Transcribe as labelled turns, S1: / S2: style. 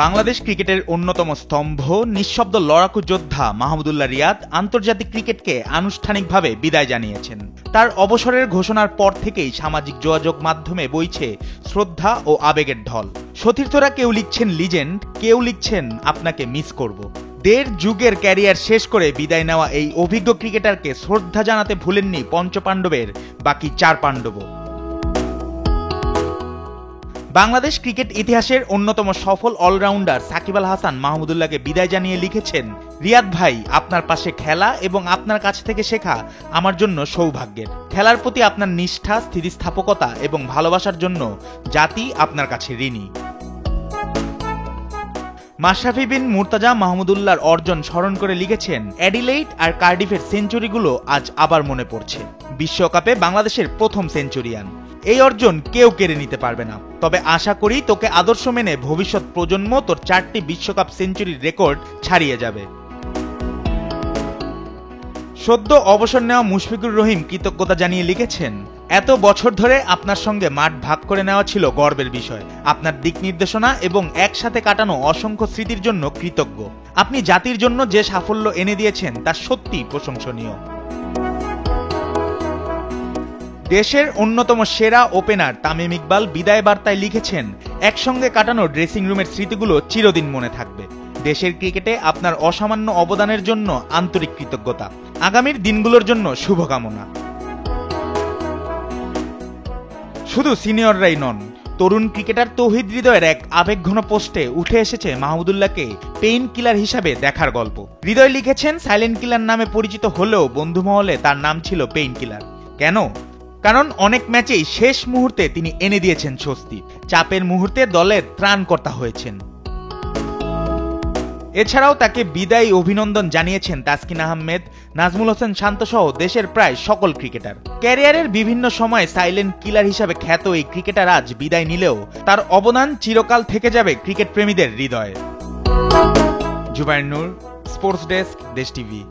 S1: বাংলাদেশ ক্রিকেটের অন্যতম স্তম্ভ, নিঃশব্দ লড়াকু যোদ্ধা মাহমুদুল্লাহ রিয়াদ আন্তর্জাতিক ক্রিকেটকে আনুষ্ঠানিকভাবে বিদায় জানিয়েছেন। তার অবসরের ঘোষণার পর থেকেই সামাজিক যোগাযোগ মাধ্যমে বইছে শ্রদ্ধা ও আবেগের ঢল। সতীর্থরা কেউ লিখছেন লিজেন্ড, কেউ লিখছেন আপনাকে মিস করব। ১.৫ যুগের ক্যারিয়ার শেষ করে বিদায় নেওয়া এই অভিজ্ঞ ক্রিকেটারকে শ্রদ্ধা জানাতে ভুলেননি পঞ্চপাণ্ডবের বাকি ৪ পাণ্ডবও। বাংলাদেশ ক্রিকেট ইতিহাসের অন্যতম সফল অলরাউন্ডার সাকিব আল হাসান মাহমুদুল্লাহকে বিদায় জানিয়ে লিখেছেন, রিয়াদ ভাই, আপনার পাশে খেলা এবং আপনার কাছ থেকে শেখা আমার জন্য সৌভাগ্যের। খেলার প্রতি আপনার নিষ্ঠা, স্থিতিস্থাপকতা এবং ভালোবাসার জন্য জাতি আপনার কাছে ঋণী। মাশরাফি বিন মুর্তজা মাহমুদুল্লাহর অর্জন স্মরণ করে লিখেছেন, অ্যাডিলেইড আর কার্ডিফের সেঞ্চুরিগুলো আজ আবার মনে পড়ছে। বিশ্বকাপে বাংলাদেশের প্রথম সেঞ্চুরিয়ান। এই অর্জন কেউ কেড়ে নিতে পারবে না, তবে আশা করি তোকে আদর্শ মেনে ভবিষ্যৎ প্রজন্ম তোর 4টি বিশ্বকাপ সেঞ্চুরির রেকর্ড ছাড়িয়ে যাবে। সদ্য অবসর নেওয়া মুশফিকুর রহিম কৃতজ্ঞতা জানিয়ে লিখেছেন, এত বছর ধরে আপনার সঙ্গে মাঠ ভাগ করে নেওয়া ছিল গর্বের বিষয়। আপনার দিক নির্দেশনা এবং একসাথে কাটানো অসংখ্য স্মৃতির জন্য কৃতজ্ঞ। আপনি জাতির জন্য যে সাফল্য এনে দিয়েছেন তা সত্যিই প্রশংসনীয়। দেশের অন্যতম সেরা ওপেনার তামিম ইকবাল বিদায় বার্তায় লিখেছেন, একসঙ্গে কাটানো ড্রেসিং রুমের স্মৃতিগুলো চিরদিন মনে থাকবে। দেশের ক্রিকেটে আপনার অসামান্য অবদানের জন্য আন্তরিক কৃতজ্ঞতা। আগামীর দিনগুলোর জন্য শুভকামনা। শুধু সিনিয়ররাই নন, তরুণ ক্রিকেটার তৌহিদ হৃদয়ের এক আবেগঘন পোস্টে উঠে এসেছে মাহমুদুল্লাহকে পেইন কিলার হিসাবে দেখার গল্প। হৃদয় লিখেছেন, সাইলেন্ট কিলার নামে পরিচিত হলেও বন্ধুমহলে তার নাম ছিল পেইন কিলার। কেন? কারণ অনেক ম্যাচেই শেষ মুহূর্তে তিনি এনে দিয়েছেন স্বস্তি। চাপের মুহূর্তে দলের ত্রাণকর্তা হয়েছেন। এছাড়াও তাকে বিদায়ী অভিনন্দন জানিয়েছেন তাসকিন আহমেদ, নাজমুল হোসেন শান্ত সহ দেশের প্রায় সকল ক্রিকেটার। ক্যারিয়ারের বিভিন্ন সময় সাইলেন্ট কিলার হিসাবে খ্যাত এই ক্রিকেটার আজ বিদায় নিলেও তার অবদান চিরকাল থেকে যাবে ক্রিকেট প্রেমীদের হৃদয়ে। জুবায়ের নূর, স্পোর্টস ডেস্ক, দেশ টিভি।